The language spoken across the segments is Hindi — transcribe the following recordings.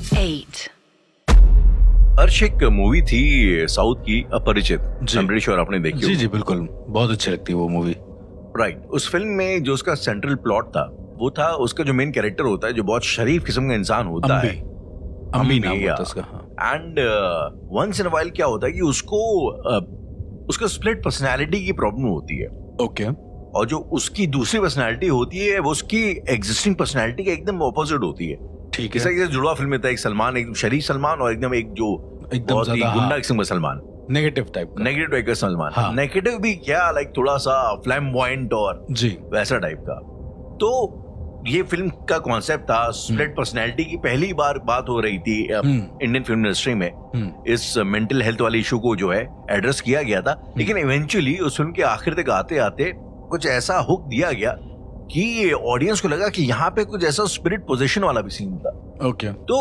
8. अर्श, एक मूवी थी साउथ की अपरिचित, I'm sure आपने देखी जी जी बिल्कुल, बहुत अच्छी लगती है वो मूवी। राइट। उस फिल्म में जो उसका सेंट्रल प्लॉट था वो था उसका जो मेन कैरेक्टर होता है, जो बहुत शरीफ किस्म का इंसान होता है, अम्बी नाम होता है उसका। And once in a while क्या होता है कि उसको उसका स्प्लिट पर्सनालिटी की प्रॉब्लम होती है। ओके। और जो उसकी दूसरी पर्सनालिटी होती है वो उसकी एग्जिस्टिंग पर्सनालिटी के एकदम ऑपोजिट होती है। ठीक जैसा है। कि जुड़वा फिल्म में था, एक सलमान, एकदम शरीफ सलमान, और एकदम एक जो एकदम बहुत ही ज्यादा गुंडा किस्म का सलमान, नेगेटिव टाइप का। नेगेटिव टाइप का सलमान। हाँ। नेगेटिव भी क्या, लाइक थोड़ा सा फ्लैम्बॉयंट और जी वैसा टाइप का। तो ये फिल्म का कॉन्सेप्ट था स्प्लिट पर्सनैलिटी की। पहली बार बात हो रही थी इंडियन फिल्म इंडस्ट्री में इस मेंटल हेल्थ वाले इशू को जो है एड्रेस किया गया था। लेकिन इवेंचुअली उस फिल्म के आखिर तक आते आते कुछ ऐसा हुक दिया गया कि ऑडियंस को लगा कि यहाँ पे कुछ ऐसा स्पिरिट पोजीशन वाला भी सीन था। ओके। तो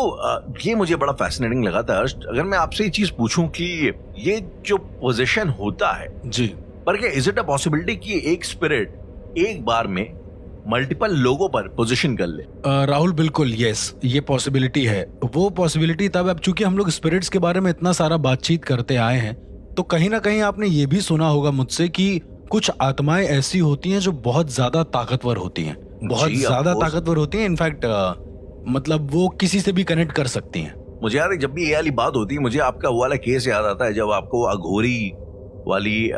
ये मुझे बड़ा फैसिनेटिंग लगा था। अगर मैं आपसे ये चीज पूछूं कि ये जो पोजीशन होता है जी, पर क्या इज इट अ पॉसिबिलिटी कि एक स्पिरिट एक बार में मल्टीपल लोगों पर पोजीशन कर ले? राहुल बिल्कुल यस, ये पॉसिबिलिटी है। वो पॉसिबिलिटी तब, अब चूंकि हम लोग स्पिरिट्स के बारे में इतना सारा बातचीत करते आए हैं, तो कहीं ना कहीं आपने ये भी सुना होगा मुझसे कि कुछ आत्माएं ऐसी होती हैं जो बहुत ज्यादा ताकतवर होती हैं, बहुत ज्यादा ताकतवर होती हैं। इनफैक्ट मतलब वो किसी से भी कनेक्ट कर सकती हैं। मुझे यार जब भी ये वाली बात होती है, मुझे आपका वो वाला केस याद आता है जब आपको अघोरी वाली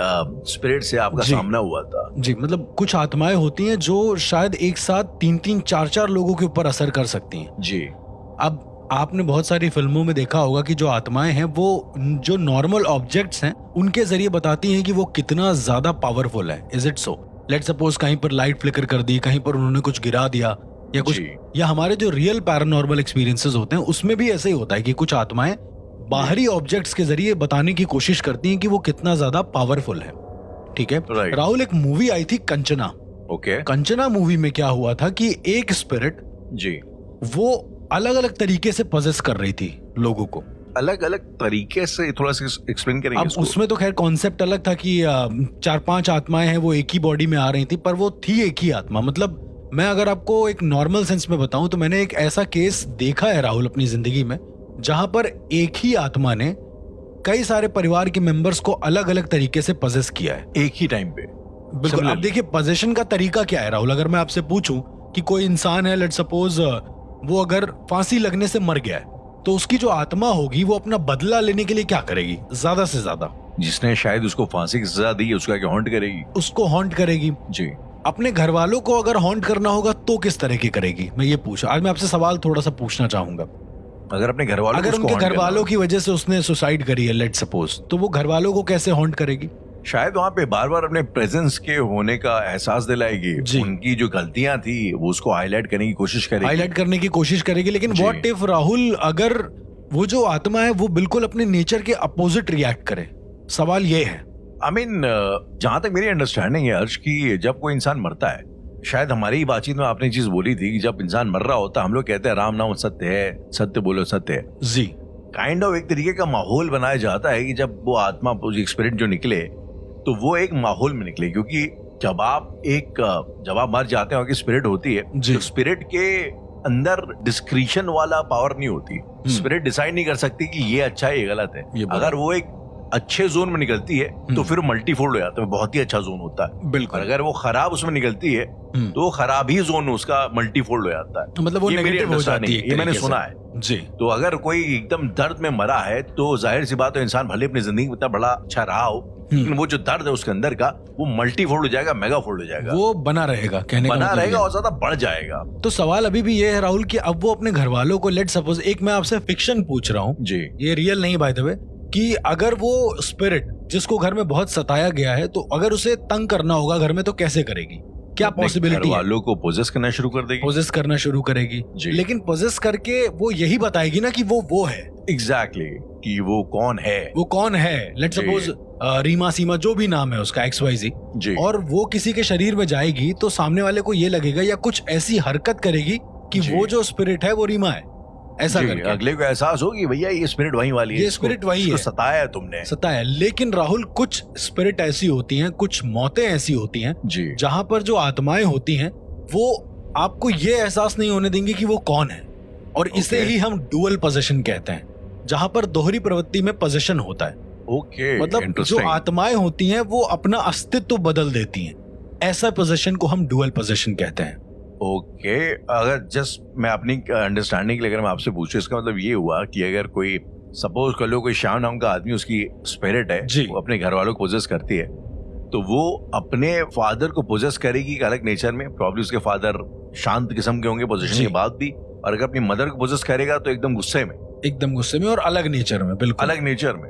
स्पिरिट से आपका सामना हुआ था। जी, मतलब कुछ आत्माएं होती हैं जो शायद एक साथ 3-3, 4-4 लोगों के ऊपर असर कर सकती हैं। जी। अब आपने बहुत सारी फिल्मों में देखा होगा कि जो आत्माएं हैं वो जो नॉर्मल ऑब्जेक्ट्स हैं उनके जरिए बताती हैं कि वो कितना ज्यादा पावरफुल है। Is it so? Let suppose कहीं पर लाइट फ्लिकर कर दी, कहीं पर उन्होंने कुछ गिरा दिया या कुछ, या हमारे जो रियल पैरानॉर्मल एक्सपीरियंसेस होते हैं उसमें भी ऐसे ही होता है कि कुछ आत्माएं बाहरी ऑब्जेक्ट्स के जरिए बताने की कोशिश करती हैं कि वो कितना ज्यादा पावरफुल है। ठीक है राहुल, एक मूवी आई थी कंचना। ओके। कंचना मूवी में क्या हुआ था कि एक स्पिरिट जी वो अलग अलग तरीके से पजेस कर रही थी लोगों को, अलग अलग तरीके से। थोड़ा सा एक्सप्लेन करेंगे अब इसको? उसमें तो खैर कॉन्सेप्ट अलग था कि 4-5 आत्माएं हैं वो एक ही बॉडी में आ रही थी, पर वो थी एक ही आत्मा। मतलब मैं अगर आपको एक नॉर्मल सेंस में बताऊं तो मैंने एक ऐसा केस देखा है राहुल अपनी जिंदगी में जहां पर एक ही आत्मा ने कई सारे परिवार के मेंबर्स को अलग अलग तरीके से पजेस किया है एक ही टाइम पे। बिल्कुल। अब देखिए पजेशन का तरीका क्या है राहुल, अगर मैं आपसे पूछूं कि कोई इंसान है, लेट सपोज वो अगर फांसी लगने से मर गया है, तो उसकी जो आत्मा होगी वो अपना बदला लेने के लिए क्या करेगी? ज्यादा से ज्यादा जिसने शायद उसको फांसी की सजा दी उसका क्या हॉन्ट करेगी? उसको हॉन्ट करेगी। जी। अपने घर वालों को अगर हॉन्ट करना होगा तो किस तरह की करेगी? मैं ये पूछा, आज मैं आपसे सवाल थोड़ा सा पूछना चाहूंगा। अगर अपने घर वालों, अगर उनके घर वालों की वजह से उसने सुसाइड करी है लेट सपोज, तो वो घर वालों को कैसे हॉन्ट करेगी? शायद वहाँ पे बार बार अपने प्रेजेंस के होने का एहसास दिलाएगी। उनकी जो गलतियां थी वो उसको हाईलाइट करने की कोशिश करेगी। लेकिन व्हाट इफ राहुल, अगर वो जो आत्मा है वो बिल्कुल अपने नेचर के अपोजिट रिएक्ट करे? सवाल ये है। आई मीन जहां तक मेरी अंडरस्टैंडिंग है अर्श की, जब कोई इंसान मरता है, शायद हमारी ही बातचीत में आपने चीज बोली थी कि जब इंसान मर रहा होता है हम लोग कहते हैं राम नाम सत्य है, सत्य बोलो सत्य है। जी। काइंड ऑफ एक तरीके का माहौल बनाया जाता है कि जब वो आत्मा, स्पिरिट जो निकले तो वो एक माहौल में निकले। क्योंकि जब आप मर जाते हो कि स्पिरिट होती है, तो स्पिरिट के अंदर डिस्क्रिशन वाला पावर नहीं होती। स्पिरिट डिसाइड नहीं कर सकती कि ये अच्छा है ये गलत है। अगर वो एक अच्छे जोन में निकलती है तो फिर मल्टीफोल्ड हो जाता है, बहुत ही अच्छा जोन होता है। बिल्कुल। अगर वो खराब उसमें निकलती है तो वो खराब ही जोन उसका मल्टीफोल्ड हो जाता है। मतलब वो नेगेटिव हो जाती है, ये मैंने सुना है। जी। तो अगर कोई एकदम दर्द में मरा है तो जाहिर सी बात है इंसान भले अपनी जिंदगी में इतना बड़ा अच्छा रहा हो, लेकिन वो जो दर्द है उसके अंदर का वो मल्टीफोल्ड हो जाएगा, मेगाफोल्ड हो जाएगा, वो बना रहेगा, बना रहेगा और ज्यादा बढ़ जाएगा। तो सवाल अभी भी ये है राहुल कि अब वो अपने घर वालों को, लेट सपोज, एक मैं आपसे फिक्शन पूछ रहा हूँ जी, ये रियल नहीं बाय द वे, कि अगर वो स्पिरिट जिसको घर में बहुत सताया गया है, तो अगर उसे तंग करना होगा घर में तो कैसे करेगी? क्या पॉसिबिलिटी है? वालों को पोजेस करना शुरू कर देगी, पोजेस करना शुरू करेगी। लेकिन पोजेस करके वो यही बताएगी ना कि वो है। एग्जैक्टली, कि वो कौन है। लेट सपोज रीमा सीमा जो भी नाम है उसका, XYZ, और वो किसी के शरीर में जाएगी तो सामने वाले को ये लगेगा या कुछ ऐसी हरकत करेगी कि वो जो स्पिरिट है वो रीमा है। ऐसा करके अगले को एहसास हो कि भैया ये स्पिरिट वही वाली है, ये स्पिरिट वही है, सताया है तुमने, सताया। लेकिन राहुल कुछ स्पिरिट ऐसी होती हैं, कुछ मौतें ऐसी होती हैं जहां पर जो आत्माएं होती हैं वो आपको ये एहसास नहीं होने देंगी कि वो कौन है। और इसे ही हम डुअल पोजेशन कहते हैं, जहां पर दोहरी प्रवृत्ति में पोजेशन होता है। ओके, मतलब जो आत्माएं होती हैं वो अपना अस्तित्व बदल देती हैं, ऐसा पोजेशन को हम डुअल पोजेशन कहते हैं। ओके, अगर जस्ट मैं अपनी अंडरस्टैंडिंग के लिए अगर मैं आपसे पूछूं, इसका मतलब ये हुआ कि अगर कोई सपोज कर लो कोई श्याम नाम का आदमी, उसकी स्पिरिट है जी। वो अपने घर वालों को पोजेस करती है, तो वो अपने फादर को पोजेस करेगी एक अलग नेचर में, प्रॉब्लम उसके फादर शांत किस्म के होंगे पोजीशन के बाद भी, और अगर अपनी मदर को पोजेस करेगा तो एकदम गुस्से में और अलग नेचर में, बिल्कुल अलग नेचर में,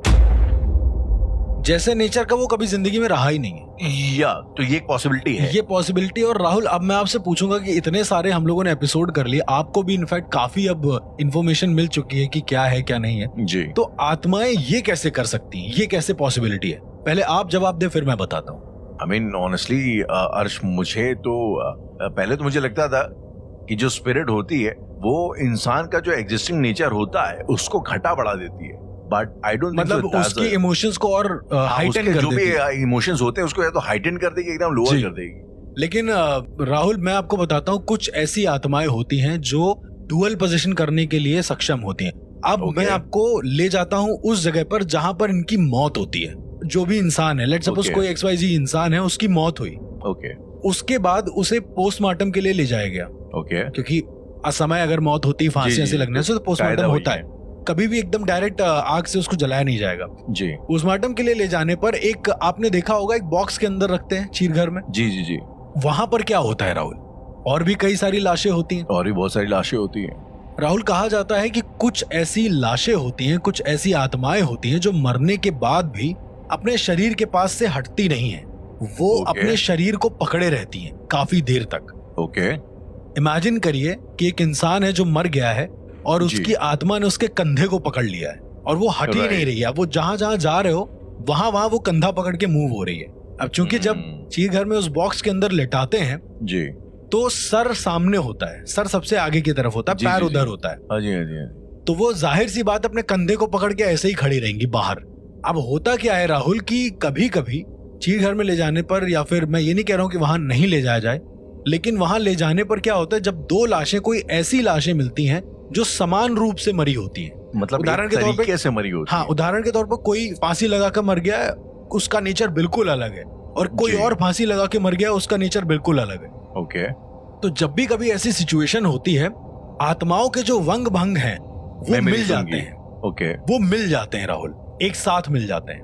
जैसे नेचर का वो कभी जिंदगी में रहा ही नहीं है। या तो ये एक पॉसिबिलिटी है, ये पॉसिबिलिटी। और राहुल, अब मैं आपसे पूछूंगा कि इतने सारे हम लोगों ने एपिसोड कर लिए, आपको भी इनफैक्ट काफी अब इंफॉर्मेशन मिल चुकी है कि क्या है क्या नहीं है जी। तो आत्माएं ये कैसे कर सकती हैं, ये कैसे पॉसिबिलिटी है? पहले आप जवाब दे, फिर मैं बताता हूँ। आई मीन ऑनेस्टली अर्श, मुझे तो पहले तो मुझे लगता था कि जो स्पिरिट होती है वो इंसान का जो एग्जिस्टिंग नेचर होता है उसको घटा बढ़ा देती है, बट आई डोंट मतलब उसकी इमोशंस को और हाइटेन कर जो देती है। भी इमोशंस होते हैं उसको या तो हाइटेन कर देगी, एकदम लोअर कर देगी। लेकिन राहुल, मैं आपको बताता हूँ, कुछ ऐसी आत्माएं होती हैं जो डुअल पोजीशन करने के लिए सक्षम होती हैं। अब मैं आपको ले जाता हूँ उस जगह पर जहां पर इनकी मौत होती है। जो भी इंसान है, लेट्स सपोज कोई XYZ इंसान है, उसकी मौत हुई, उसके बाद उसे पोस्टमार्टम के लिए ले जाया गया, क्योंकि असमय अगर मौत होती, फांसी से लगने से, तो पोस्टमार्टम होता है। कभी भी एकदम डायरेक्ट आग से उसको जलाया नहीं जाएगा जी। पोस्टमार्टम के लिए ले जाने पर एक, आपने देखा होगा, एक बॉक्स के अंदर रखते हैं चीर घर में। जी जी जी। वहां पर क्या होता है राहुल? और भी कई सारी लाशें होती हैं, और भी बहुत सारी लाशें होती हैं राहुल। कहा जाता है कि कुछ ऐसी लाशें होती हैं, कुछ ऐसी आत्माएं होती हैं जो मरने के बाद भी अपने शरीर के पास से हटती नहीं है, वो अपने शरीर को पकड़े रहती हैं काफी देर तक। इमेजिन करिए कि एक इंसान है जो मर गया है और उसकी आत्मा ने उसके कंधे को पकड़ लिया है और वो हट ही नहीं रही है। वो जहां जहां जा रहे हो वहां वहां वो कंधा पकड़ के मूव हो रही है। अब चूंकि जब चीर घर में उस बॉक्स के अंदर लेटाते हैं जी, तो सर सामने होता है, सर सबसे आगे की तरफ होता है, पैर उधर होता है। तो वो जाहिर सी बात अपने कंधे को पकड़ के ऐसे ही खड़ी रहेंगी बाहर। अब होता क्या है राहुल कि कभी कभी चीर घर में ले जाने पर, या फिर मैं ये नहीं कह रहा हूं कि वहां नहीं ले जाया जाए, लेकिन वहां ले जाने पर क्या होता है, जब दो लाशें, कोई ऐसी लाशें मिलती हैं जो समान रूप से मरी होती हैं, मतलब उदाहरण के तौर पे कैसे मरी होती है? हाँ, उदाहरण के तौर पर कोई फांसी लगाकर मर गया है, उसका नेचर बिल्कुल अलग है, और कोई और फांसी लगा के मर गया, उसका नेचर बिल्कुल अलग है। तो जब भी कभी ऐसी सिचुएशन होती है, आत्माओं के जो वंग भंग हैं वो मिल जाते हैं। वो मिल जाते हैं राहुल, एक साथ मिल जाते हैं।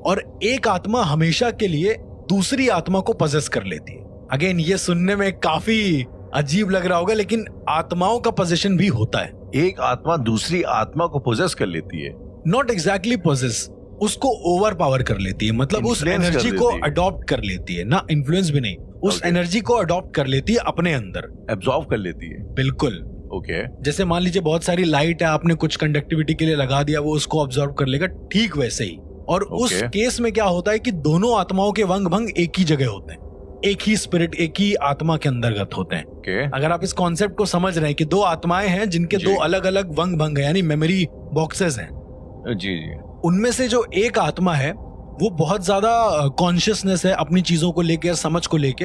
और एक आत्मा हमेशा के लिए दूसरी आत्मा को पजेस कर लेती है। अगेन, ये सुनने में काफी अजीब लग रहा होगा, लेकिन आत्माओं का पोजेशन भी होता है। एक आत्मा दूसरी आत्मा को पोजेस कर लेती है? नॉट एग्जैक्टली पोजेस, उसको ओवर पावर कर लेती है, मतलब उस एनर्जी को अडॉप्ट कर लेती है ना, इन्फ्लुएंस भी नहीं, उस एनर्जी को अडॉप्ट कर लेती है अपने अंदर, एब्जॉर्ब कर लेती है। बिल्कुल। जैसे मान लीजिए बहुत सारी लाइट है, आपने कुछ कंडक्टिविटी के लिए लगा दिया, वो उसको ऑब्जर्व कर लेगा, ठीक वैसे ही। और उस केस में क्या होता है कि दोनों आत्माओं के वंग भंग एक ही जगह होते हैं, एक ही स्पिरिट, एक ही आत्मा के अंतर्गत होते हैं। अगर आप इस कॉन्सेप्ट को समझ रहे हैं कि दो आत्माएं हैं जिनके दो अलग अलग वंग भंग है, यानी मेमोरी बॉक्सेस हैं जी, उनमें से जो एक आत्मा है वो बहुत ज्यादा कॉन्शियसनेस है अपनी चीजों को लेकर, समझ को लेके,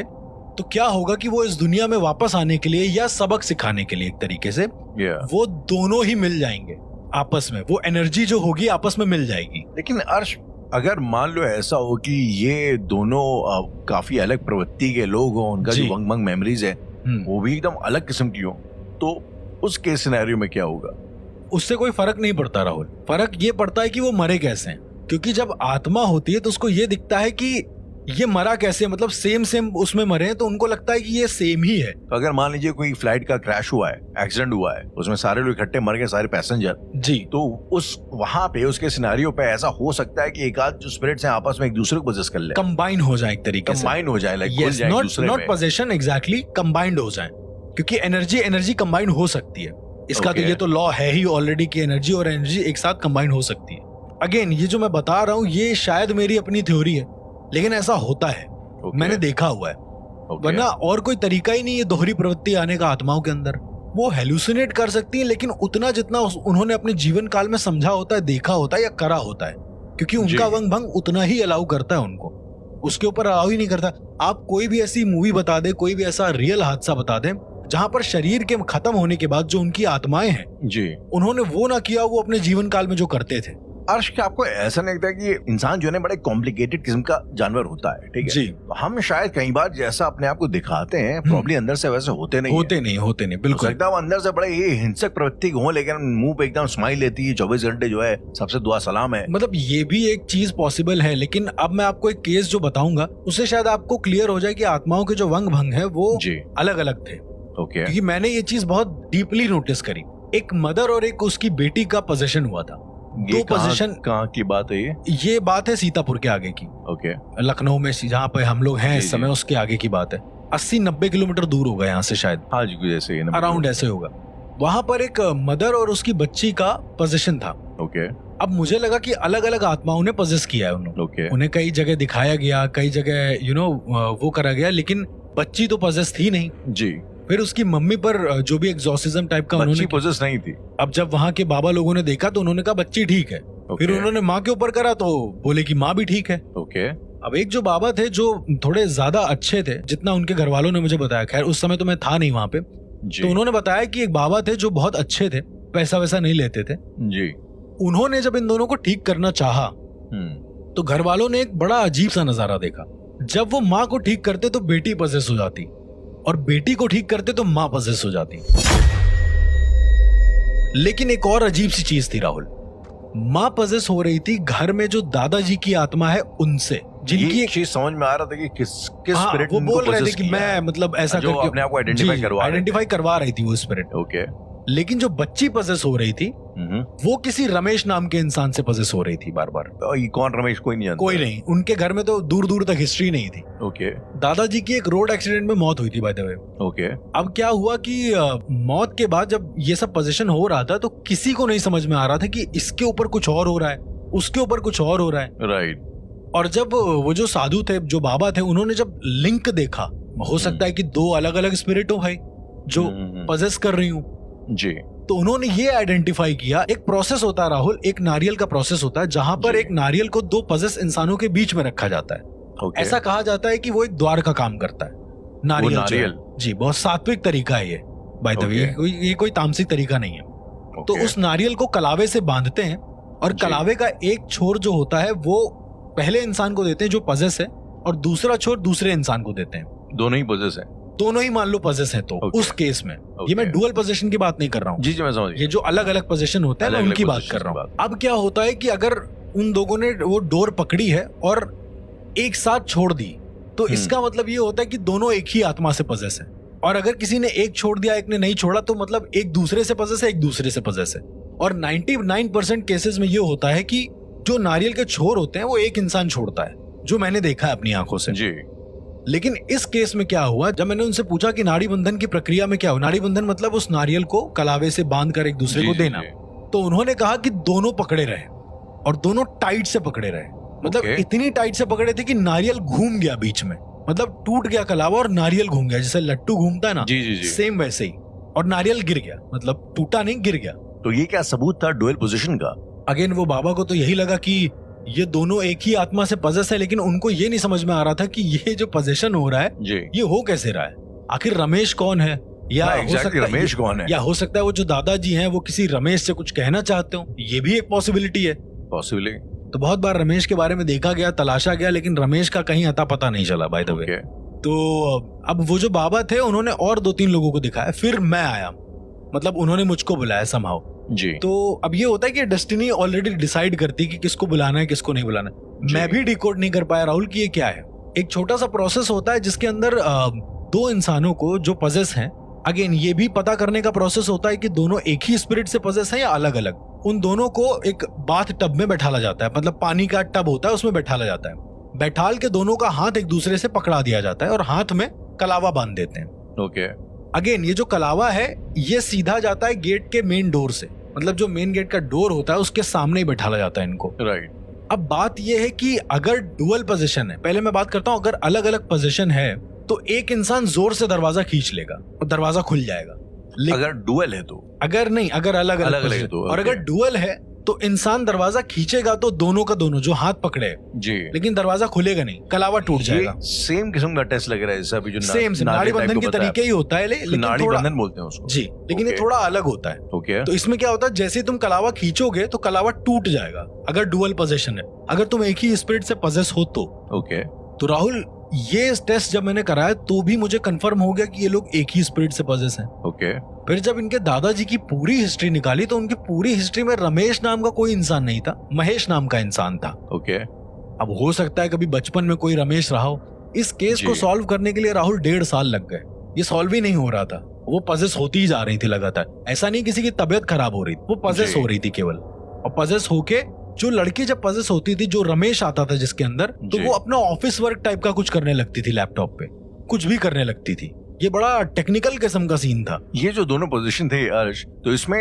तो क्या होगा कि वो इस दुनिया में वापस आने के लिए या सबक सिखाने के लिए एक तरीके से वो दोनों ही मिल जाएंगे आपस में, वो एनर्जी जो होगी आपस में मिल जाएगी। लेकिन अर्श, अगर मान लो ऐसा हो कि ये दोनों काफी अलग प्रवृत्ति के लोग हो, उनका जो वंग भंग मेमोरीज है वो भी एकदम अलग किस्म की हो, तो उस केस सिनेरियो में क्या होगा? उससे कोई फर्क नहीं पड़ता राहुल। फर्क ये पड़ता है कि वो मरे कैसे हैं, क्योंकि जब आत्मा होती है तो उसको ये दिखता है कि ये मरा कैसे, मतलब सेम उसमें मरे हैं, तो उनको लगता है कि ये सेम ही है। तो अगर मान लीजिए कोई फ्लाइट का क्रैश हुआ है, एक्सीडेंट हुआ है, उसमें सारे लोग इकट्ठे मर गए, सारे पैसेंजर जी, तो उस वहां पे उसके सिनेरियो पे ऐसा हो सकता है कि एक आध जो स्पिरिट्स हैं आपस में एक दूसरे को पोजेस कर ले, कंबाइन हो जाए, एक तरीके से कंबाइन हो जाए, नॉट पोजेशन एग्जैक्टली, कंबाइंड हो जाए, क्योंकि एनर्जी कंबाइन हो सकती है। इसका तो ये तो लॉ है ही ऑलरेडी कि एनर्जी और एनर्जी एक साथ कंबाइन हो सकती है। अगेन, ये जो मैं बता रहा हूँ ये शायद मेरी अपनी थ्योरी है, लेकिन ऐसा होता है, मैंने देखा हुआ है, वरना और कोई तरीका ही नहीं है दोहरी प्रवृत्ति आने का आत्माओं के अंदर। वो हेलुसिनेट कर सकती है, लेकिन उतना जितना उन्होंने अपने जीवन काल में समझा होता है, देखा होता है या करा होता है, क्योंकि उनका वंग भंग उतना ही अलाउ करता है उनको, उसके ऊपर अलाउ ही नहीं करता। आप कोई भी ऐसी मूवी बता दे, कोई भी ऐसा रियल हादसा बता दे जहाँ पर शरीर के खत्म होने के बाद जो उनकी आत्माएं हैं जी, उन्होंने वो ना किया वो अपने जीवन काल में जो करते थे। अर्श, क्या आपको ऐसा नहीं लगता है कि इंसान जो है बड़े कॉम्प्लिकेटेड किस्म का जानवर होता है, ठीक है जी। तो हम शायद कई बार जैसा अपने आप को दिखाते हैं प्रॉब्ली अंदर से वैसे होते नहीं नहीं, हो बिल्कुल। सकता वो अंदर से बड़े ये हिंसक प्रवृत्ति हो, लेकिन मुंह पे एकदम स्माइल लेती है 24 घंटे जो है सबसे दुआ सलाम है। मतलब ये भी एक चीज पॉसिबल है, लेकिन अब मैं आपको एक केस जो बताऊंगा उससे शायद आपको क्लियर हो जाए कि आत्माओं के जो वंग भंग है वो अलग अलग थे। ओके। क्योंकि मैंने ये चीज बहुत डीपली नोटिस करी। एक मदर और एक उसकी बेटी का पोजीशन हुआ था। दो पोजीशन। कहाँ की बात है ये बात है सीतापुर के आगे की। ओके। लखनऊ में जहाँ पे हम लोग हैं इस समय, उसके आगे की बात है। 80-90 किलोमीटर दूर होगा यहाँ से शायद। हाँ जी, जैसे अराउंड ऐसे होगा। वहां पर एक मदर और उसकी बच्ची का पोजीशन था। ओके। अब मुझे लगा कि अलग अलग आत्माओं ने पोजेस किया है उन्होंने। ओके। उन्हें कई जगह दिखाया गया, कई जगह वो करा गया, लेकिन बच्ची तो पोजेस थी नहीं जी। फिर उसकी मम्मी पर जो भी एग्जॉर्सिज्म टाइप का उन्होंने पोजेस नहीं थी। अब जब वहां के बाबा लोगों ने देखा तो उन्होंने कहा बच्ची ठीक है। फिर उन्होंने माँ के ऊपर करा तो बोले कि माँ भी ठीक है। ओके। अब एक जो बाबा थे जो थोड़े ज्यादा अच्छे थे, जितना उनके घर वालों ने मुझे बताया, खैर उस समय तो मैं था नहीं वहां पे, तो उन्होंने बताया कि एक बाबा थे जो बहुत अच्छे थे, पैसा वैसा नहीं लेते थे जी। उन्होंने जब इन दोनों को ठीक करना चाहा तो घर वालों ने एक बड़ा अजीब सा नजारा देखा। जब वो माँ को ठीक करते तो बेटी पजेस हो जाती, और बेटी को ठीक करते तो माँ पजेस हो जाती। लेकिन एक और अजीब सी चीज थी राहुल, माँ पजेस हो रही थी घर में जो दादाजी की आत्मा है उनसे, जिनकी एक चीज समझ में आ रहा था कि किस स्पिरिट वो बोल रहे थे कि मैं मतलब ऐसा जो अपने आप को आइडेंटिफाई करवा रही थी वो स्पिरिट। ओके। लेकिन जो बच्ची पजेस हो रही थी वो किसी रमेश नाम के इंसान से पजेस हो रही थी बार बार। ये कौन रमेश? कोई नहीं जानता। कोई नहीं। उनके घर में तो दूर दूर तक हिस्ट्री नहीं थी। ओके। दादाजी की एक रोड एक्सीडेंट में मौत हुई थी बाय द वे। ओके। अब क्या हुआ कि मौत के बाद जब ये सब पोजीशन हो रहा था तो किसी को नहीं समझ में आ रहा था कि इसके ऊपर कुछ और हो रहा है, उसके ऊपर कुछ और हो रहा है। राइट। और जब वो जो साधु थे, जो बाबा थे, उन्होंने जब लिंक देखा, हो सकता है कि दो अलग अलग स्पिरिट हो भाई जो पजेस कर रही हूँ जी, तो उन्होंने ये आइडेंटिफाई किया। एक प्रोसेस होता है राहुल, एक नारियल का प्रोसेस होता है जहां पर एक नारियल को दो पजेस इंसानों के बीच में रखा जाता है। ऐसा कहा जाता है कि वो एक द्वार का काम करता है नारियल। जी, बहुत सात्विक तरीका है ये बाय द वे, ये कोई तामसिक तरीका नहीं है। तो उस नारियल को कलावे से बांधते हैं और कलावे का एक छोर जो होता है वो पहले इंसान को देते हैं जो पजेस है, और दूसरा छोर दूसरे इंसान को देते हैं। दोनों ही पजेस हैं। दोनों ही मान लो पजेस है तो उस केस में ये मैं डुअल पोजीशन की बात नहीं कर रहा हूँ। जी मैं समझ गया। ये जो अलग अलग पोजीशन होते हैं मैं उनकी बात कर रहा हूँ। अब क्या होता है कि अगर उन लोगों ने वो डोर पकड़ी है और एक साथ छोड़ दी तो इसका मतलब ये होता है कि दोनों एक ही आत्मा से पजेस है। और अगर किसी ने एक छोड़ दिया, एक ने नहीं छोड़ा, तो मतलब एक दूसरे से पजेस है, एक दूसरे से पजेस है। और 99% केसेस में ये होता है कि जो नारियल के छोर होते हैं वो एक इंसान छोड़ता है, जो मैंने देखा है अपनी आंखों से जी। लेकिन इस केस में क्या हुआ, जब मैंने उनसे पूछा कि नाड़ी बंधन की प्रक्रिया में क्या हुआ, नाड़ी बंधन मतलब उस नारियल को कलावे से बांधकर एक दूसरे को देना, तो उन्होंने कहा कि दोनों पकड़े रहे और दोनों टाइट से पकड़े रहे। मतलब इतनी टाइट से पकड़े थे कि नारियल घूम गया बीच में, मतलब टूट गया कलावा और नारियल घूम गया, जैसे लट्टू घूमता है ना, सेम वैसे ही। और नारियल गिर गया, मतलब टूटा नहीं, गिर गया। तो ये क्या सबूत था डुअल पोजीशन का? अगेन वो बाबा को तो यही लगा कि ये दोनों एक ही आत्मा से पजेस है, लेकिन उनको ये नहीं समझ में आ रहा था कि ये जो पोजीशन हो रहा है ये हो कैसे रहा है, आखिर रमेश कौन है, या हो सकता है रमेश कौन है, या हो सकता है वो जो दादाजी हैं वो किसी रमेश से कुछ कहना चाहते हो, ये भी एक पॉसिबिलिटी है। पॉसिबिलिटी। तो बहुत बार रमेश के बारे में देखा गया, तलाशा गया, लेकिन रमेश का कहीं अता पता नहीं चला बाय द वे। तो अब वो जो बाबा थे उन्होंने और 2-3 लोगों को दिखाया, फिर मैं आया, मतलब उन्होंने मुझको बुलाया समहाउ जी। तो अब ये होता है कि डेस्टिनी ऑलरेडी डिसाइड करती कि किसको बुलाना है किसको नहीं बुलाना है। मैं भी डिकोड नहीं कर पाया राहुल कि ये क्या है। एक छोटा सा प्रोसेस होता है जिसके अंदर 2 इंसानों को जो पजेस हैं, अगेन ये भी पता करने का प्रोसेस होता है कि दोनों एक ही स्पिरिट से पजेस हैं या अलग अलग। उन दोनों को एक बाथ टब में बैठाला जाता है, मतलब पानी का टब होता है उसमें बैठाला जाता है। बैठाल के दोनों का हाथ एक दूसरे से पकड़ा दिया जाता है और हाथ में कलावा बांध देते हैं। ओके। अगेन ये जो कलावा है ये सीधा जाता है गेट के मेन डोर से, मतलब जो मेन गेट का डोर होता है उसके सामने ही बैठाला जाता है इनको। राइट। अब बात ये है कि अगर डुअल पोजीशन है, पहले मैं बात करता हूं, अगर अलग अलग पोजीशन है तो एक इंसान जोर से दरवाजा खींच लेगा और दरवाजा खुल जाएगा। अगर डुअल है तो, अगर नहीं, अगर अलग अलग है तो, और अगर डुअल है तो इंसान दरवाजा खींचेगा तो दोनों का दोनों जो हाथ पकड़े जी, लेकिन दरवाजा खुलेगा नहीं, कलावा टूट जाएगा। सेम किस्म का टेस्ट लग रहा है जैसा अभी जो सेम नाड़ी बंधन के तरीके ही होता है, लेकिन नाड़ी थोड़ा बंधन बोलते हैं उसको जी, लेकिन ये थोड़ा अलग होता है। ओके, तो इसमें क्या होता है, जैसे तुम कलावा खींचोगे तो कलावा टूट जाएगा अगर डुअल पोजेशन है। अगर तुम एक ही स्पिरिट से पजेस हो तो ओके, तो राहुल ये टेस्ट जब मैंने कराया तो भी मुझे कंफर्म हो गया कि ये लोग एक ही स्पिरिट से पजेस हैं। ओके, फिर जब इनके दादाजी की पूरी हिस्ट्री निकाली तो उनकी पूरी हिस्ट्री में रमेश नाम का कोई इंसान नहीं था, महेश नाम का इंसान था। ओके, अब हो सकता है कभी बचपन में कोई रमेश रहा हो। इस केस को सॉल्व करने के लिए राहुल 1.5 साल लग गए। ये सॉल्व ही नहीं हो रहा था, वो पजेस होती ही जा रही थी लगातार। ऐसा नहीं किसी की तबीयत खराब हो रही थी, वो पजेस हो रही थी केवल। और पजेस होके जो लड़की जब पजेस होती थी, जो रमेश आता था जिसके अंदर, तो वो अपना ऑफिस वर्क टाइप का कुछ करने लगती थी, लैपटॉप पे कुछ भी करने लगती थी। ये बड़ा टेक्निकल किस्म का सीन था। ये जो दोनों पोजीशन थे अर्श, तो इसमें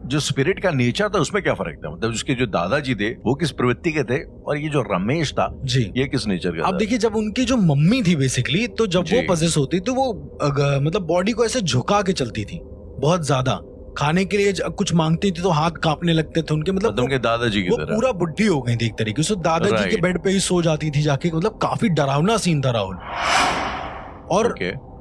जो स्पिरिट का नेचर था उसमें क्या फर्क था? मतलब उसके जो दादाजी थे वो किस प्रवृत्ति के थे और ये जो रमेश था जी, ये किस नेचर का अब देखिए, जब उनकी जो मम्मी थी बेसिकली, तो जब वो पजेस होती तो वो मतलब बॉडी को ऐसे झुका के चलती थी बहुत ज्यादा। खाने के लिए कुछ मांगती थी तो हाथ कांपने लगते थे उनके, मतलब उनके दादाजी की वो तरह पूरा बुढ़ी हो गई थी एक तरीके से। दादाजी के बेड पे ही सो जाती थी जाके। मतलब काफी डरावना सीन था राहुल। और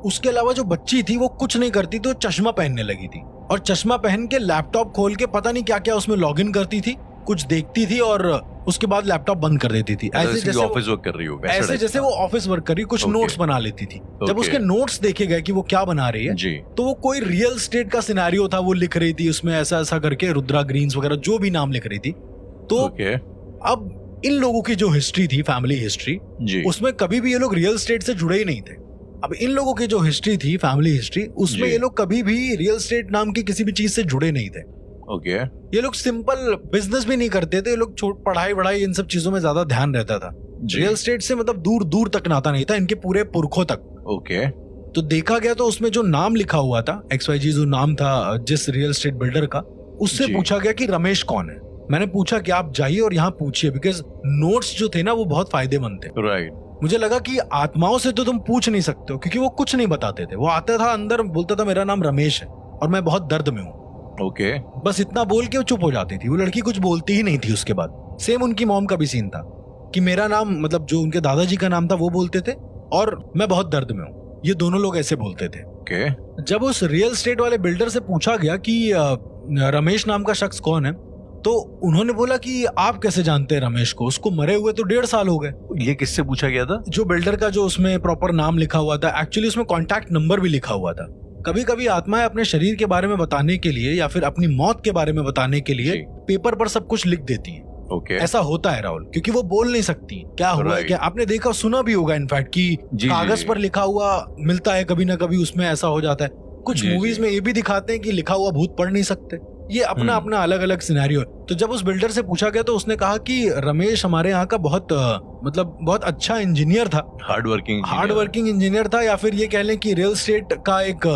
उसके अलावा जो बच्ची थी वो कुछ नहीं करती थी, वो चश्मा पहनने लगी थी और चश्मा पहन के लैपटॉप खोल के पता नहीं क्या क्या उसमें लॉगिन करती थी, कुछ देखती थी और उसके बाद लैपटॉप बंद कर देती थी। ऐसे जैसे ऑफिस वर्क कर रही हो, ऐसे जैसे वो ऑफिस वर्क कर रही, कुछ नोट्स बना लेती थी। जब उसके नोट्स देखे गए कि वो क्या बना रही है जी, तो वो कोई रियल स्टेट का सिनेरियो था वो लिख रही थी उसमें, ऐसा ऐसा करके रुद्रा ग्रीन्स वगैरह जो भी नाम लिख रही थी। तो अब इन लोगों की जो हिस्ट्री थी, फैमिली हिस्ट्री, उसमें कभी भी ये लोग रियल स्टेट से जुड़े ही नहीं थे। अब इन लोगों की जो हिस्ट्री थी, फैमिली हिस्ट्री, उसमें ये लोग कभी भी रियल स्टेट नाम की किसी भी चीज से जुड़े नहीं थे। ओके, ये लोग सिंपल बिजनेस भी नहीं करते थे। ये लोग पढ़ाई वढ़ाई इन सब चीजों में ज्यादा ध्यान रहता था। रियल स्टेट से मतलब दूर दूर तक नाता नहीं था इनके पूरे पुरखों तक। ओके, तो देखा गया तो उसमें जो नाम लिखा हुआ था, XYZ जो नाम था जिस रियल स्टेट बिल्डर का, उससे पूछा गया कि रमेश कौन है। मैंने पूछा कि आप जाइए और यहाँ पूछिए, बिकॉज नोट्स जो थे ना वो बहुत फायदेमंद थे। राइट, मुझे लगा कि आत्माओं से तो तुम पूछ नहीं सकते हो, क्योंकि वो कुछ नहीं बताते थे। वो आता था अंदर, बोलता था मेरा नाम रमेश है और मैं बहुत दर्द में हूँ। ओके, बस इतना बोल के वो चुप हो जाती थी। वो लड़की कुछ बोलती ही नहीं थी उसके बाद। सेम उनकी मॉम का भी सीन था कि मेरा नाम, मतलब जो उनके दादाजी का नाम था वो बोलते थे और मैं बहुत दर्द में हूँ, ये दोनों लोग ऐसे बोलते थे। ओके, जब उस रियल स्टेट वाले बिल्डर से पूछा गया कि रमेश नाम का शख्स कौन है, तो उन्होंने बोला कि आप कैसे जानते हैं रमेश को, उसको मरे हुए तो 1.5 साल हो गए। ये किससे पूछा गया था? जो बिल्डर का जो उसमें प्रॉपर नाम लिखा हुआ था, एक्चुअली उसमें कॉन्टैक्ट नंबर भी लिखा हुआ था। कभी कभी आत्माएं अपने शरीर के बारे में बताने के लिए या फिर अपनी मौत के बारे में बताने के लिए पेपर पर सब कुछ लिख देती हैं। ओके, ऐसा होता है राहुल, क्योंकि वो बोल नहीं सकती क्या हुआ है क्या। आपने देखा सुना भी होगा इनफैक्ट कि कागज पर लिखा हुआ मिलता है कभी ना कभी, उसमें ऐसा हो जाता है। कुछ मूवीज में ये भी दिखाते हैं कि लिखा हुआ भूत पढ़ नहीं सकते। ये अपना अपना अलग अलग सिनेरियो है। तो जब उस बिल्डर से पूछा गया तो उसने कहा कि रमेश हमारे यहाँ का बहुत मतलब बहुत अच्छा इंजीनियर था, हार्ड वर्किंग इंजीनियर था, या फिर ये कह लें कि रियल एस्टेट का एक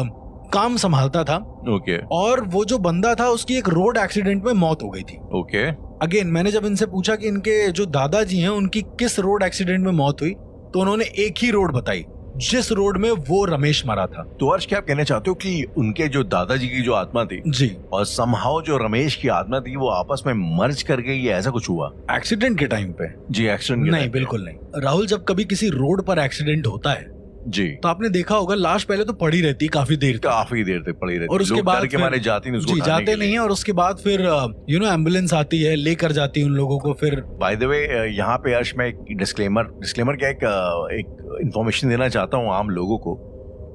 काम संभालता था। ओके, और वो जो बंदा था उसकी एक रोड एक्सीडेंट में मौत हो गई थी। ओके, अगेन मैंने जब इनसे पूछा कि इनके जो दादाजी हैं उनकी किस रोड एक्सीडेंट में मौत हुई, तो उन्होंने एक ही रोड बताई जिस रोड में वो रमेश मरा था। तो अर्श क्या आप कहना चाहते हो कि उनके जो दादाजी की जो आत्मा थी जी, और समहाउ जो रमेश की आत्मा थी वो आपस में मर्ज कर गई, या ऐसा कुछ हुआ एक्सीडेंट के टाइम पे? जी, एक्सीडेंट नहीं, बिल्कुल नहीं राहुल। जब कभी किसी रोड पर एक्सीडेंट होता है जी, तो आपने देखा होगा लाश पहले तो पड़ी रहती काफी देर तक पड़ी रहती, और उसके बाद के मारे जाती नहीं, उसको जाते नहीं है, और उसके बाद फिर एम्बुलेंस आती है, लेकर जाती है उन लोगों को। फिर बाय द वे यहाँ पे अर्श मैं एक डिस्क्लेमर क्या एक इंफॉर्मेशन देना चाहता हूँ आम लोगों को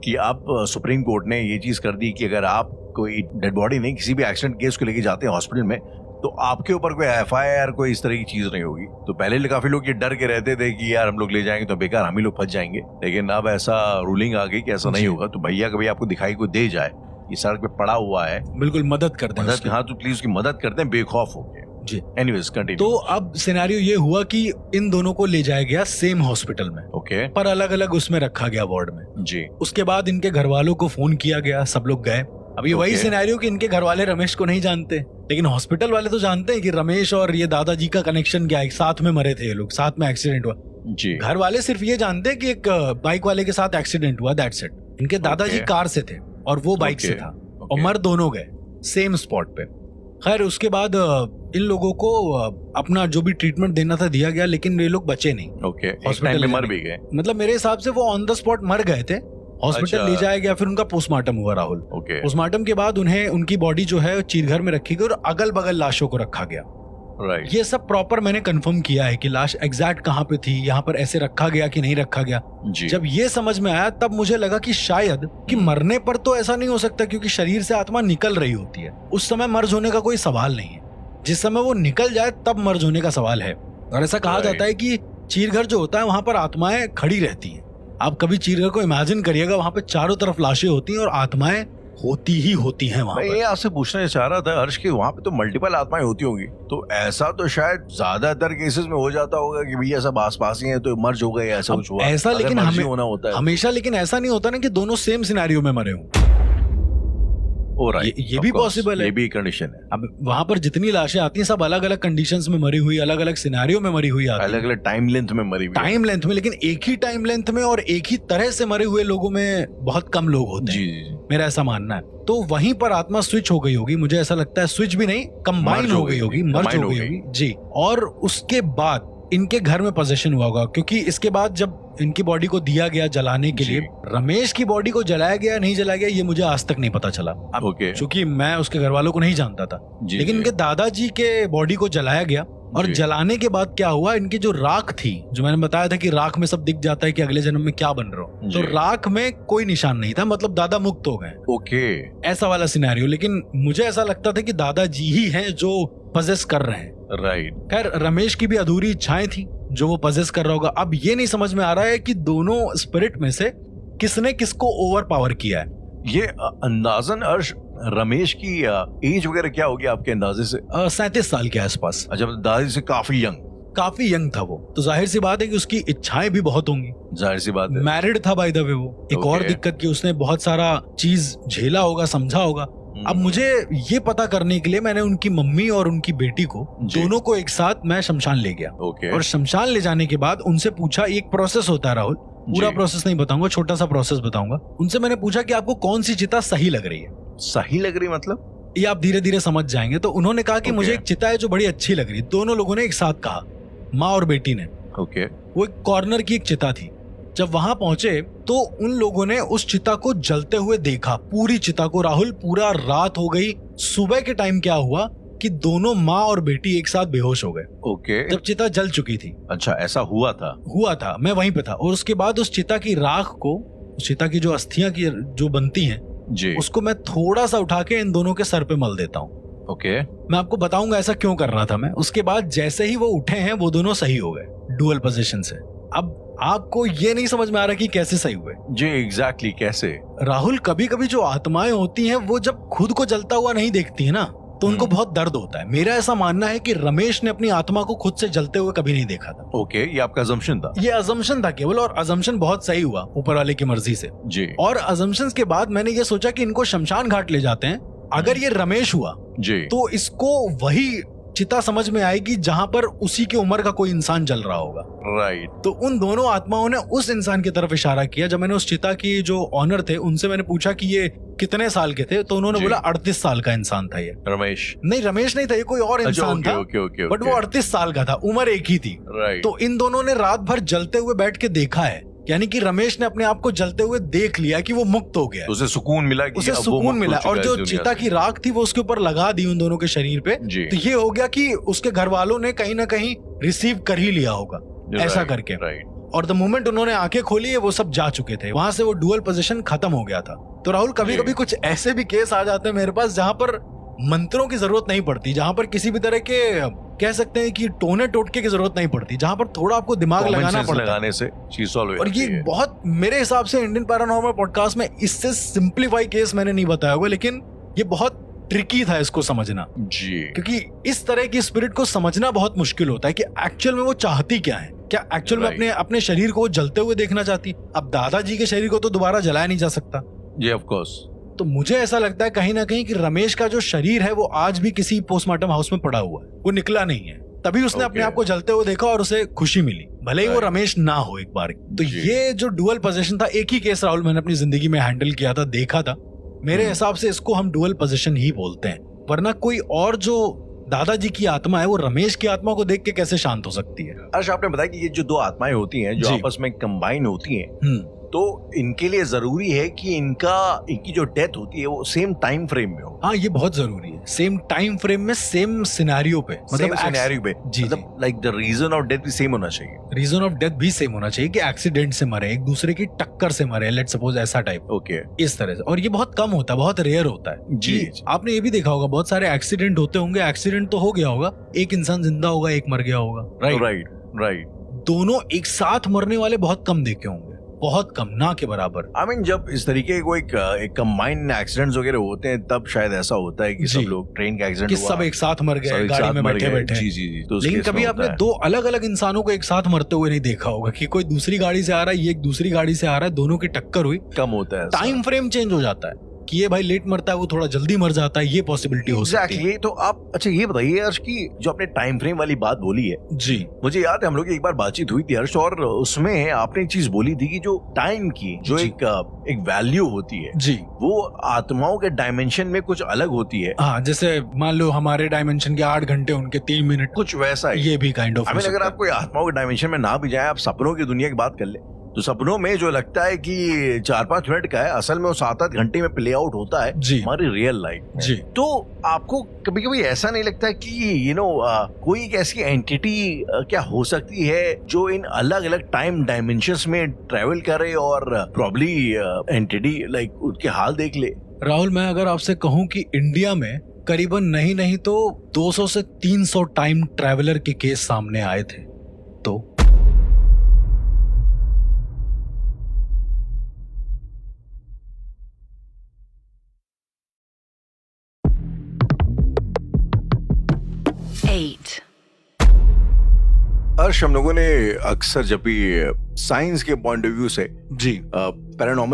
कि आप सुप्रीम कोर्ट ने ये चीज कर दी कि अगर आप कोई डेड बॉडी नहीं, किसी भी एक्सीडेंट केस को लेके जाते हैं हॉस्पिटल में, तो आपके ऊपर कोई FIR कोई इस तरह की चीज नहीं होगी। तो पहले काफी लोग ये डर के रहते थे कि यार हम लोग ले जाएंगे तो बेकार हम ही लोग फंस जाएंगे, लेकिन अब ऐसा रूलिंग आ गई कि ऐसा नहीं होगा। तो भैया कभी आपको दिखाई कोई दे जाए, ये सड़क पे पड़ा हुआ है, बिल्कुल मदद करते हैं। हाँ, तो प्लीज उसकी मदद करते हैं बेखौफ होके जी। Anyways continue. तो अब सिनेरियो ये हुआ कि इन दोनों को ले जाया गया सेम हॉस्पिटल में, ओके, पर अलग अलग उसमें रखा गया वार्ड में जी। उसके बाद इनके घर वालों को फोन किया गया, सब लोग गए। अब ये वही सिनेरियो कि इनके घर वाले रमेश को नहीं जानते, लेकिन हॉस्पिटल वाले तो जानते हैं कि रमेश और ये दादाजी का कनेक्शन क्या है, साथ में मरे थे ये लोग, साथ में एक्सीडेंट हुआ जी। घर वाले सिर्फ ये जानते हैं कि एक बाइक वाले के साथ एक्सीडेंट हुआ, दैट्स इट। इनके दादाजी कार से थे और वो बाइक से था, और मर दोनों गए सेम स्पॉट पे। खैर उसके बाद इन लोगों को अपना जो भी ट्रीटमेंट देना था दिया गया, लेकिन ये लोग बचे नहीं। ओके, हॉस्पिटल में मर भी गए। मतलब मेरे हिसाब से वो ऑन द स्पॉट मर गए थे, हॉस्पिटल अच्छा। ले जाया गया, फिर उनका पोस्टमार्टम हुआ राहुल। ओके, पोस्टमार्टम के बाद उन्हें उनकी बॉडी जो है चीरघर में रखी गई और अगल बगल लाशों को रखा गया। राइट। ये सब प्रॉपर मैंने कंफर्म किया है कि लाश एग्जैक्ट कहाँ पे थी, यहाँ पर ऐसे रखा गया कि नहीं रखा गया। जी। जब ये समझ में आया तब मुझे लगा कि शायद कि मरने पर तो ऐसा नहीं हो सकता, क्योंकि शरीर से आत्मा निकल रही होती है, उस समय मर्ज होने का कोई सवाल नहीं है। जिस समय वो निकल जाए तब मर्ज होने का सवाल है। और ऐसा कहा जाता है कि चीरघर जो होता है वहां पर आत्माएं खड़ी रहती हैं। आप कभी चीरघर को इमेजिन करिएगा, वहां पे चारों तरफ लाशें होती हैं और आत्माएं होती ही होती हैं वहां मैं पर। ये आपसे पूछना चाह रहा था हर्ष कि वहाँ पे तो मल्टीपल आत्माएं होती होंगी, तो ऐसा तो शायद ज्यादातर केसेस में हो जाता होगा कि भैया सब आसपास ही है तो मर्ज हो गए, ऐसा कुछ हुआ। ऐसा लेकिन हमें होना होता है हमेशा, लेकिन ऐसा नहीं होता ना कि दोनों सेम सिनेरियो में मरे हों। ये भी पॉसिबल है, ये भी कंडीशन है। अब वहां पर जितनी लाशें आती हैं सब अलग अलग कंडीशंस में मरी हुई, अलग अलग सिनेरियो में मरी हुई आती अलग अलग टाइम लेंथ में मरी हुई, टाइम लेंथ में, लेकिन एक ही टाइम लेंथ में और एक ही तरह से मरे हुए लोगों में बहुत कम लोग होते हैं। जी। मेरा ऐसा मानना है। तो वहीं पर आत्मा स्विच हो गई होगी, मुझे ऐसा लगता है। स्विच भी नहीं, कंबाइन हो गई होगी, मर्ज हो गई होगी जी। और उसके बाद इनके घर में पोजेशन हुआ होगा, क्योंकि इसके बाद जब इनकी बॉडी को दिया गया जलाने के लिए, रमेश की बॉडी को जलाया गया नहीं जलाया गया ये मुझे आज तक नहीं पता चला। ओके। क्योंकि मैं उसके घर वालों को नहीं जानता था, लेकिन इनके दादाजी के बॉडी को जलाया गया। और जलाने के बाद क्या हुआ, इनकी जो राख थी, जो मैंने बताया था कि राख में सब दिख जाता है कि अगले जन्म में क्या बन रहा हो, तो राख में कोई निशान नहीं था, मतलब दादा मुक्त हो गए। ओके, ऐसा वाला सिनेरियो। लेकिन मुझे ऐसा लगता था कि दादाजी ही हैं जो पजेस कर रहे हैं। राइट। खैर, रमेश की भी अधूरी इच्छाएं थी जो वो पजेस कर रहा होगा। अब ये नहीं समझ में आ रहा है कि दोनों स्पिरिट में से किसने किसको ओवर पावर किया है। ये अंदाजन अर्श रमेश की एज वगैरह क्या होगी आपके अंदाजे से? 37 साल के आसपास। अच्छा, दादी से काफी यंग। काफी यंग था वो, तो जाहिर सी बात है कि उसकी इच्छाएं भी बहुत होंगी। जाहिर सी बात है। मैरिड था बाय द वे वो। एक और दिक्कत कि उसने बहुत सारा चीज झेला होगा, समझा होगा। अब मुझे ये पता करने के लिए मैंने उनकी मम्मी और उनकी बेटी को दोनों को एक साथ मैं शमशान ले गया। और शमशान ले जाने के बाद उनसे पूछा, एक प्रोसेस होता है राहुल, पूरा प्रोसेस नहीं बताऊंगा, छोटा सा प्रोसेस बताऊंगा। उनसे मैंने पूछा कि आपको कौन सी चिता सही लग रही है। सही लग रही मतलब? ये आप धीरे धीरे समझ जाएंगे। तो उन्होंने कहा कि मुझे एक चिता है जो बड़ी अच्छी लग रही। दोनों लोगों ने एक साथ कहा, माँ और बेटी ने। ओके। वो एक कॉर्नर की एक चिता थी। जब वहां पहुंचे तो उन लोगों ने उस चिता को जलते हुए देखा, पूरी चिता को। राहुल, पूरा रात हो गई। सुबह के टाइम क्या हुआ कि दोनों माँ और बेटी एक साथ बेहोश हो गए। ओके। जब चिता जल चुकी थी। अच्छा, ऐसा हुआ था? मैं वहीं पे था। और उसके बाद उस चिता की राख को, उस चिता की जो अस्थियां की जो बनती हैं जी, उसको मैं थोड़ा सा उठा के इन दोनों के सर पे मल देता हूँ। ओके। मैं आपको बताऊंगा ऐसा क्यों कर रहा था मैं। उसके बाद जैसे ही वो उठे हैं वो दोनों सही हो गए डुअल पोजीशन से। अब आपको ये नहीं समझ में आ रहा कि कैसे सही हुए? जी, एग्जैक्टली कैसे? राहुल, कभी कभी जो आत्माएं होती हैं वो जब खुद को जलता हुआ नहीं देखती है ना, तो उनको बहुत दर्द होता है। मेरा ऐसा मानना है कि रमेश ने अपनी आत्मा को खुद से जलते हुए कभी नहीं देखा था। ओके, ये आपका अजम्पशन था? ये अजम्पशन था केवल, और अजम्पशन बहुत सही हुआ ऊपर वाले की मर्जी से जी। और अजम्पशंस के बाद मैंने ये सोचा कि इनको शमशान घाट ले जाते हैं। अगर ये रमेश हुआ जी, तो इसको वही चिता समझ में आएगी जहां पर उसी की उम्र का कोई इंसान जल रहा होगा। राइट। तो उन दोनों आत्माओं ने उस इंसान की तरफ इशारा किया। जब मैंने उस चिता की जो ऑनर थे उनसे मैंने पूछा कि ये कितने साल के थे, तो उन्होंने बोला 38 साल का इंसान था ये। रमेश नहीं था, ये कोई और इंसान था। बट वो 38 साल का था, उम्र एक ही थी। राइट। तो इन दोनों ने रात भर जलते हुए बैठ के देखा है, यानी कि रमेश ने अपने आप को जलते हुए देख लिया कि वो मुक्त हो गया। उसे सुकून मिला और जो चिता की राख थी वो उसके ऊपर लगा दी उन दोनों के शरीर पे। तो ये हो गया कि उसके घर वालों ने कहीं ना कहीं रिसीव कर ही लिया होगा ऐसा करके। और द मोमेंट उन्होंने आंखें खोली वो सब जा चुके थे वहां से, वो डुअल पोजीशन खत्म हो गया था। तो राहुल, कभी कभी कुछ ऐसे भी केस आ जाते हैं मेरे पास जहां पर मंत्रों की जरूरत नहीं पड़ती, जहां पर किसी भी तरह के कह सकते हैं कि टोने टोटके की जरूरत नहीं पड़ती, जहां पर थोड़ा आपको दिमाग लगाना पड़ता है, लगाने से चीज सॉल्व हो जाती है। और ये बहुत, मेरे हिसाब से इंडियन पैरानॉर्मल पॉडकास्ट में इससे सिंप्लीफाई केस मैंने नहीं बताया होगा, लेकिन ये बहुत ट्रिकी था इसको समझना जी, क्योंकि इस तरह की स्पिरिट को समझना बहुत मुश्किल होता है कि एक्चुअल में वो चाहती क्या है। क्या एक्चुअल में अपने शरीर को जलते हुए देखना चाहती? अब दादाजी के शरीर को तो दोबारा जलाया नहीं जा सकता जी, ऑफ कोर्स। तो मुझे ऐसा लगता है कहीं ना कहीं कि रमेश का जो शरीर है वो आज भी किसी पोस्टमार्टम हाउस में पड़ा हुआ है, वो निकला नहीं है। तभी उसने अपने आप को जलते हुए देखा और उसे खुशी मिली, भले ही वो रमेश ना हो एक बार। तो ये जो डुअल पोजीशन था, एक ही केस राहुल मैंने अपनी जिंदगी में हैंडल किया था, देखा था। मेरे हिसाब से इसको हम डुअल पोजीशन ही बोलते हैं, वरना कोई और जो दादाजी की आत्मा है वो रमेश की आत्मा को देख के कैसे शांत हो सकती है? अर्श, आपने बताया कि ये जो दो आत्माएं होती हैं जो जी। आपस में कंबाइन होती हैं, तो इनके लिए जरूरी है कि इनकी जो डेथ होती है वो सेम टाइम फ्रेम में हो। हाँ, ये बहुत जरूरी है। सेम टाइम फ्रेम में, सेम सिनेरियो पे, मतलब सिनेरियो पे, जी, मतलब like the reason of death भी सेम होना चाहिए। रीजन ऑफ डेथ भी सेम होना चाहिए कि एक्सीडेंट से मरे, एक दूसरे की टक्कर से मरे, लेट्स सपोज ऐसा टाइप, ओके, इस तरह से। और ये बहुत कम होता है, बहुत रेयर होता है। जी, कि जी। आपने ये भी देखा होगा बहुत सारे एक्सीडेंट होते होंगे, एक्सीडेंट तो हो गया होगा, एक इंसान जिंदा होगा, एक मर गया होगा, राइट? राइट। दोनों एक साथ मरने वाले बहुत कम देखे होंगे, बहुत कम, ना के बराबर। आई मीन जब इस तरीके के कोई एक कंबाइंड एक्सीडेंट्स वगैरह होते हैं तब शायद ऐसा होता है कि जी। सब लोग, ट्रेन का कि एक्सीडेंट हुआ, सब एक साथ मर सब गए एक गाड़ी साथ में मर बैठे गए। बैठे। जी, जी, तो उस लेकिन केस कभी में आपने होता है। दो अलग अलग इंसानों को एक साथ मरते हुए नहीं देखा होगा कि कोई दूसरी गाड़ी से आ रहा है, ये एक दूसरी गाड़ी से आ रहा है, दोनों की टक्कर हुई, कम होता है ऐसा। टाइम फ्रेम चेंज हो जाता है कि ये भाई लेट मरता है, वो थोड़ा जल्दी मर जाता है, ये पॉसिबिलिटी हो सकती है। Exactly, तो आप अच्छा ये बताइए हर्ष कि जो आपने टाइम फ्रेम वाली बात बोली है, जी, मुझे याद है हम लोग की एक बार बातचीत हुई थी हर्ष, और उसमें आपने एक चीज बोली थी कि जो टाइम की जो जी। एक वैल्यू होती है जी, वो आत्माओं के डायमेंशन में कुछ अलग होती है, हाँ, जैसे मान लो हमारे डायमेंशन के 8 घंटे, उनके 3 मिनट, कुछ वैसा ही। ये भी काइंड ऑफ। आई मीन अगर आप कोई आत्माओं के डायमेंशन में ना भी जाए, आप सपनों की दुनिया की बात कर ले, तो सपनों में जो लगता है कि 4-5 मिनट का है, असल में वो 7-8 घंटे में प्ले आउट होता है जी। हमारी रियल लाइफ में। जी। तो आपको कभी कभी ऐसा नहीं लगता कि कोई एक ऐसी एंटिटी क्या हो सकती है जो इन अलग अलग टाइम डायमेंशंस में ट्रेवल करे और प्रॉब्ली एंटिटी लाइक उनके हाल देख ले? राहुल, मैं अगर आपसे कहूं कि इंडिया में करीबन नहीं तो 200 से 300 टाइम ट्रैवलर के केस सामने आए थे, तो अर्श, हम लोगों ने अक्सर जब भी साइंस के पॉइंट ऑफ व्यू से जी, पैरानॉर्मल